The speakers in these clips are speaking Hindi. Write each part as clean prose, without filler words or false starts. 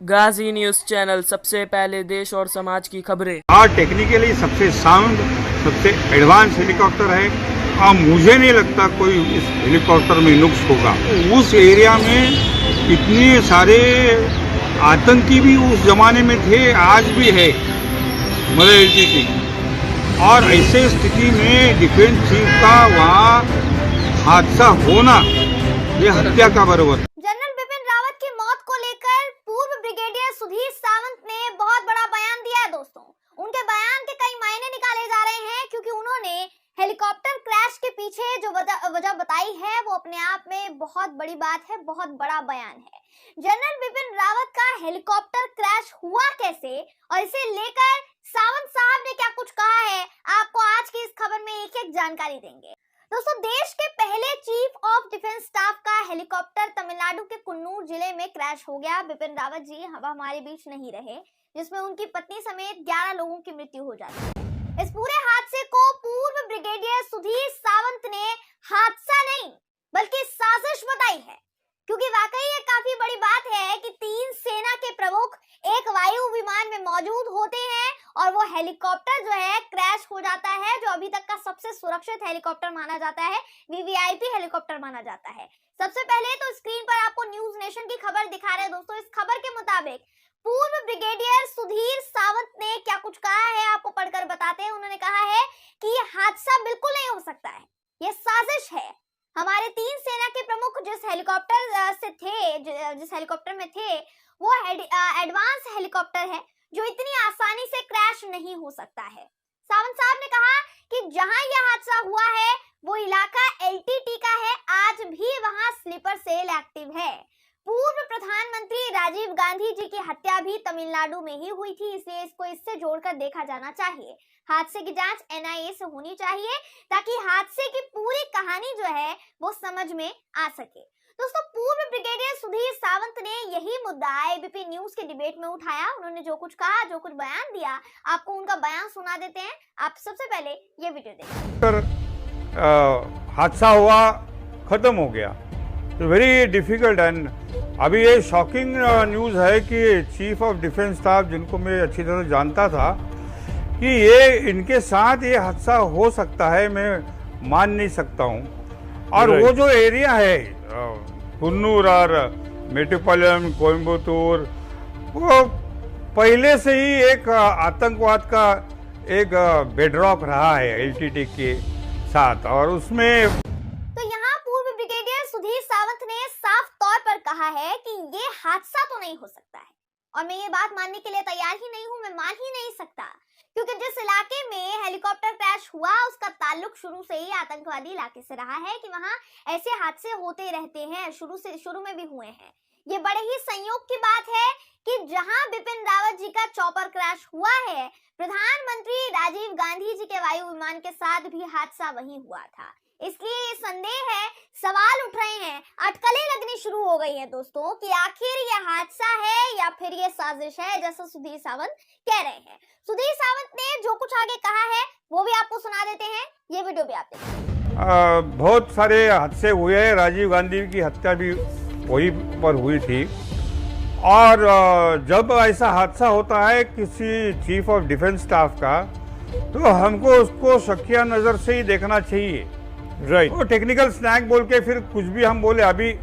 गाजी न्यूज चैनल सबसे पहले देश और समाज की खबरें। और टेक्निकली सबसे साउंड, सबसे एडवांस हेलीकॉप्टर है और मुझे नहीं लगता कोई इस हेलीकॉप्टर में नुक्स होगा। उस एरिया में इतने सारे आतंकी भी उस जमाने में थे, आज भी है मदर एलटीटी, और ऐसे स्थिति में डिफेंस चीफ का वहाँ हादसा होना ये हत्या का बराबर। जनरल बिपिन रावत की मौत को लेकर पूर्व ब्रिगेडियर सुधीर सावंत ने बहुत बड़ा बयान दिया है। दोस्तों, उनके बयान के कई मायने निकाले जा रहे हैं क्योंकि उन्होंने हेलीकॉप्टर क्रैश के पीछे जो वजह बताई है वो अपने आप में बहुत बड़ी बात है, बहुत बड़ा बयान है। जनरल बिपिन रावत का हेलीकॉप्टर क्रैश हुआ कैसे और इसे लेकर सावंत साहब ने क्या कुछ कहा है, आपको आज की इस खबर में एक एक जानकारी देंगे। दोस्तों, देश के पहले चीफ ऑफ डिफेंस स्टाफ का हेलीकॉप्टर तमिलनाडु के कुन्नूर जिले में क्रैश हो गया। बिपिन रावत जी अब हमारे बीच नहीं रहे, जिसमें उनकी पत्नी समेत 11 लोगों की मृत्यु हो जाती। इस पूरे हादसे को पूर्व ब्रिगेडियर सुधीर सावंत ने हादसा नहीं बल्कि साजिश बताई है, क्योंकि वाकई ये काफी बड़ी बात है कि 3 सेना के प्रमुख एक वायु विमान में मौजूद होते हैं और वो हेलीकॉप्टर जो है क्रैश हो जाता है, जो अभी तक का सबसे सुरक्षित हेलीकॉप्टर माना जाता है, वीवीआईपी हेलीकॉप्टर माना जाता है। सबसे पहले तो स्क्रीन पर आपको न्यूज नेशन की खबर दिखा रहे हैं। दोस्तों, इस खबर के मुताबिक पूर्व ब्रिगेडियर सुधीर सावंत ने क्या कुछ कहा है आपको पढ़कर बताते हैं। उन्होंने कहा है कि ये हादसा बिल्कुल नहीं हो सकता है, ये साजिश है। हमारे 3 सेना के प्रमुख जिस हेलीकॉप्टर में थे वो एडवांस हेलीकॉप्टर है जो इतनी आसानी से क्रैश नहीं हो सकता है। सावंत साहब ने कहा कि जहां यह हादसा हुआ है वो इलाका एलटीटी का है, आज भी वहां स्लीपर सेल एक्टिव है। पूर्व प्रधानमंत्री राजीव गांधी जी की हत्या भी तमिलनाडु में ही हुई थी, इसलिए इसको इससे जोड़कर देखा जाना चाहिए। हादसे की जांच एनआईए से होनी चाहिए ताकि हादसे की पूरी कहानी जो है वो समझ में आ सके। दोस्तों, पूर्व ब्रिगेडियर सुधीर सावंत ने यही मुद्दा एबीपी न्यूज के डिबेट में उठाया। उन्होंने जो कुछ कहा, जो कुछ बयान दिया, आपको उनका बयान सुना देते हैं। आप सबसे पहले ये वीडियो देखिए। हादसा हुआ, खत्म हो गया, तो वेरी डिफिकल्ट। एंड अभी ये शॉकिंग न्यूज़ है कि चीफ ऑफ डिफेंस स्टाफ, जिनको मैं अच्छी तरह जानता था, कि ये इनके साथ ये हादसा हो सकता है, मैं मान नहीं सकता हूँ। और वो जो एरिया है कुन्नूर और मेट्रोपोलिटन कोयम्बटूर, वो पहले से ही एक आतंकवाद का एक बेडरॉक रहा है एलटीटी के साथ, और उसमें तो यहाँ पूर्व ब्रिगेडियर सुधीर सावंत ने साफ तौर पर कहा है कि ये हादसा तो नहीं हो सकता है, और मैं ये बात मानने के लिए तैयार ही नहीं हूँ, मैं मान ही नहीं सकता, क्योंकि जिस इलाके में हेलीकॉप्टर क्रैश हुआ उसका ताल्लुक शुरू से ही आतंकवादी इलाके से रहा है कि वहां ऐसे हादसे होते रहते हैं, शुरू में भी हुए हैं। ये बड़े ही संयोग की बात है कि जहां बिपिन रावत जी का चॉपर क्रैश हुआ है, प्रधानमंत्री राजीव गांधी जी के वायु विमान के साथ भी हादसा वहीं हुआ था। इसलिए ये संदेह है, सवाल उठ रहे हैं, अटकलें लगनी शुरू हो गई है दोस्तों कि आखिर ये हादसा है या फिर ये साजिश है, जैसा सुधीर सावंत कह रहे हैं। सुधीर सावंत ने जो कुछ आगे कहा है वो भी आपको सुना देते हैं, ये वीडियो भी आप देखें। बहुत सारे हादसे हुए हैं, राजीव गांधी की हत्या भी वहीं पर हुई थी, और जब ऐसा हादसा होता है किसी चीफ ऑफ डिफेंस स्टाफ का, तो हमको उसको शकिया नज़र से ही देखना चाहिए। राइट, वो टेक्निकल स्नैक बोल के फिर कुछ भी हम बोले, अभी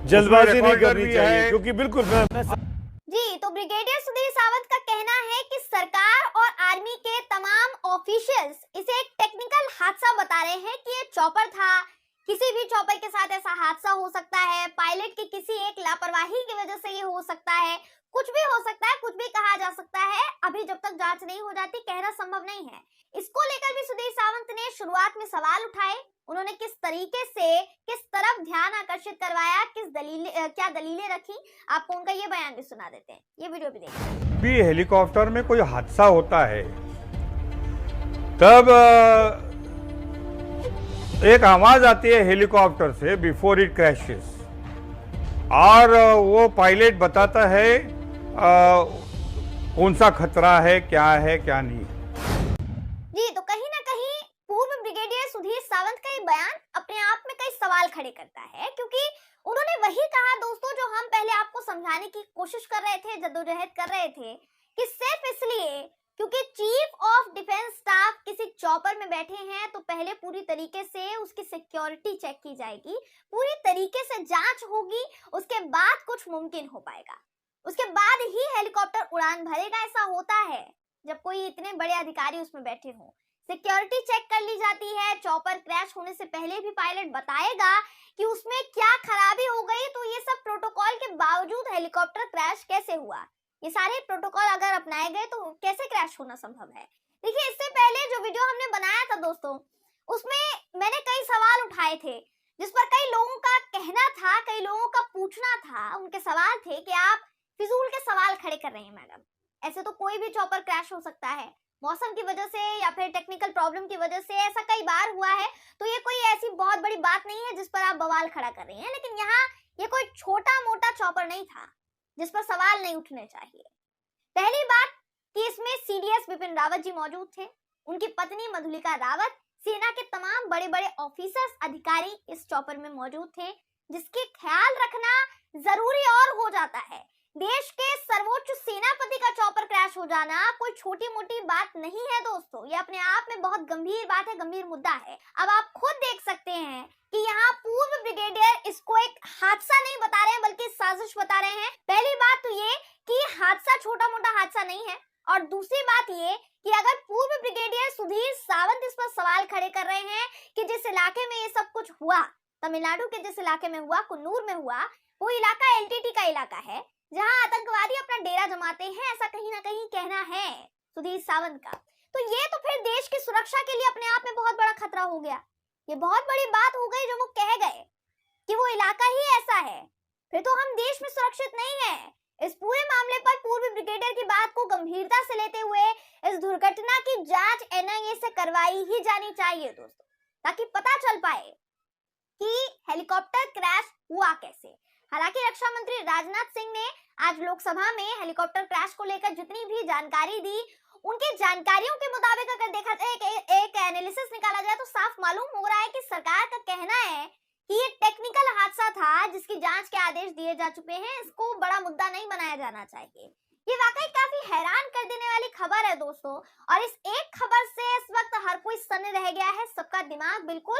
जल्दबाजी नहीं करनी चाहिए, क्योंकि बिल्कुल जी। तो ब्रिगेडियर सुधीर सावंत का कहना है कि सरकार और आर्मी के तमाम ऑफिशियल्स इसे एक टेक्निकल हादसा बता रहे हैं कि ये चॉपर था, किसी भी चॉपर के साथ ऐसा हादसा हो सकता है, पायलट की किसी एक लापरवाही की वजह से ये हो सकता है, कुछ भी हो सकता है, कुछ भी कहा जा सकता है। अभी जब तक जांच नहीं हो जाती कहना संभव नहीं है। इसको लेकर भी सुधीर सावंत ने शुरुआत में सवाल उठाए। उन्होंने किस तरीके से किस तरफ ध्यान आकर्षित करवाया, क्या दलीलें रखी, आपको उनका ये बयान भी सुना देते हैं, ये वीडियो भी देखिए। भी हेलीकॉप्टर में कोई हादसा होता है तब एक आवाज आती है हेलीकॉप्टर से बिफोर इट क्रैशेस, और वो पायलट बताता है कौन सा खतरा है क्या नहीं। जी, तो कहीं ना कहीं पूर्व ब्रिगेडियर सुधीर सावंत का ये बयान अपने आप में कई सवाल खड़े करता है, क्योंकि उन्होंने वही कहा दोस्तों जो हम पहले आपको समझाने की कोशिश कर रहे थे, जद्दोजहद कर रहे थे, कि सिर्फ इसलिए क्योंकि चीफ ऑफ डिफेंस स्टाफ किसी चॉपर में बैठे हैं तो पहले पूरी तरीके से उसकी सिक्योरिटी चेक की जाएगी, पूरी तरीके से जांच होगी, उसके बाद कुछ मुमकिन हो पाएगा, उसके बाद ही हेलीकॉप्टर उड़ान भरेगा। ऐसा होता है जब कोई इतने बड़े अधिकारी उसमें बैठे हों। सिक्योरिटी चेक कर ली जाती है, चॉपर क्रैश होने से पहले भी पायलट बताएगा कि उसमें क्या खराबी हो गई, तो ये सब प्रोटोकॉल के बावजूद हेलीकॉप्टर क्रैश कैसे हुआ, ये सारे प्रोटोकॉल अगर अपनाए गए तो कैसे क्रैश होना संभव है। देखिए, इससे पहले जो वीडियो हमने बनाया था दोस्तों, उसमें मैंने कई सवाल उठाए थे जिस पर कई लोगों का कहना था, कई लोगों का पूछना था, उनके सवाल थे कि आप फिजूल के सवाल खड़े कर रहे हैं मैडम, ऐसे तो कोई भी चॉपर क्रैश हो सकता है, मौसम की वजह से या फिर टेक्निकल प्रॉब्लम की वजह से ऐसा कई बार हुआ है, तो ये कोई ऐसी बहुत बड़ी बात नहीं है जिस पर आप बवाल खड़ा कर रहे हैं। लेकिन यहाँ ये कोई छोटा मोटा चॉपर नहीं था जिस पर सवाल नहीं उठने चाहिए। पहली बात कि इसमें सीडीएस बिपिन रावत जी मौजूद थे, उनकी पत्नी मधुलिका रावत, सेना के तमाम बड़े बड़े ऑफिसर्स, अधिकारी इस चॉपर में मौजूद थे, जिसके ख्याल रखना जरूरी और हो जाता है। देश के सर्वोच्च सेनापति का चॉपर क्रैश हो जाना कोई छोटी मोटी बात नहीं है दोस्तों, ये अपने आप में बहुत गंभीर बात है, गंभीर मुद्दा है। अब आप खुद देख सकते हैं कि यहाँ पूर्व ब्रिगेडियर इसको एक हादसा नहीं बता रहे हैं बल्कि साजिश बता रहे हैं। पहली बात तो ये कि हादसा छोटा मोटा हादसा नहीं है, और दूसरी बात ये कि अगर पूर्व ब्रिगेडियर सुधीर सावंत इस पर सवाल खड़े कर रहे हैं कि जिस इलाके में ये सब कुछ हुआ, तमिलनाडु के जिस इलाके में हुआ, कुन्नूर में हुआ, वो इलाका एलटीटी का इलाका है जहां आतंकवादी अपना डेरा जमाते हैं, ऐसा कहीं ना कहीं कहना है सुधीर सावंत का, तो ये तो फिर देश की सुरक्षा के लिए अपने आप में बहुत बड़ा खतरा हो गया। ये बहुत बड़ी बात हो गई जो वो कह गए कि वो इलाका ही ऐसा है, फिर तो हम देश में सुरक्षित नहीं है। इस पूरे मामले पर पूर्व ब्रिगेडियर की बात को गंभीरता से लेते हुए इस दुर्घटना की जांच एनआईए से करवाई ही जानी चाहिए दोस्तों, ताकि पता चल पाए कि हेलीकॉप्टर क्रैश हुआ कैसे। हालांकि रक्षा मंत्री राजनाथ सिंह ने आज लोकसभा में हेलीकॉप्टर क्रैश को लेकर जितनी भी जानकारी दी, उनकी जानकारियों के मुताबिक अगर देखा जाए, एक एनालिसिस निकाला जाए तो साफ मालूम हो रहा है कि सरकार का कहना है कि ये टेक्निकल हादसा था जिसकी जांच के आदेश दिए जा चुके हैं, इसको बड़ा मुद्दा नहीं बनाया जाना चाहिए। ये वाकई काफी हैरान कर देने वाली खबर है दोस्तों, और इस एक खबर से इस वक्त हर कोई सन्न रह गया है, सबका दिमाग बिल्कुल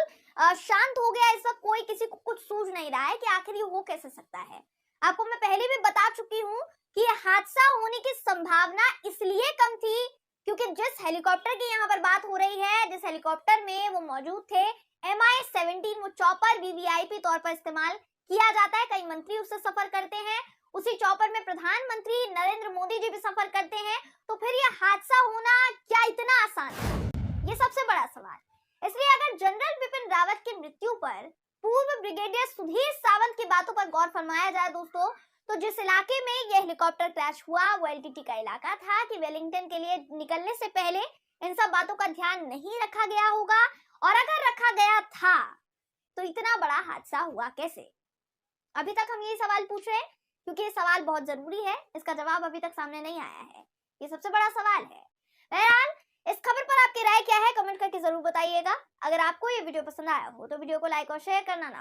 शांत हो गया। इस वक्त कोई किसी को कुछ सूझ नहीं रहा है कि आखिर ये हो कैसे सकता है। आपको मैं पहले भी बता चुकी हूँ कि ये हादसा होने की संभावना इसलिए कम थी क्योंकि जिस हेलीकॉप्टर की यहाँ पर बात हो रही है, जिस हेलीकॉप्टर में वो मौजूद थे, MI-17, वो चॉपर वीवीआईपी तौर पर इस्तेमाल किया जाता है, कई मंत्री उससे सफर करते हैं, उसी चॉपर में प्रधानमंत्री नरेंद्र मोदी जी भी सफर करते हैं, तो फिर ये हादसा होना क्या इतना आसान है? ये सबसे बड़ा सवाल। इसलिए अगर जनरल बिपिन रावत की मृत्यु पर पूर्व ब्रिगेडियर सुधीर सावंत की बातों पर गौर फरमाया जाए दोस्तों, तो जिस इलाके में ये हेलीकॉप्टर क्रैश हुआ वो एलटीटी का इलाका था कि वेलिंगटन के लिए निकलने से पहले इन सब बातों का ध्यान नहीं रखा गया होगा, और अगर रखा गया था तो इतना बड़ा हादसा हुआ कैसे? अभी तक हम ये सवाल पूछ रहे हैं क्योंकि ये सवाल बहुत जरूरी है, इसका जवाब अभी तक सामने नहीं आया है, ये सबसे बड़ा सवाल है। बहरहाल इस खबर पर आपकी राय क्या है कमेंट करके जरूर बताइएगा। अगर आपको ये वीडियो पसंद आया हो तो वीडियो को लाइक और शेयर करना ना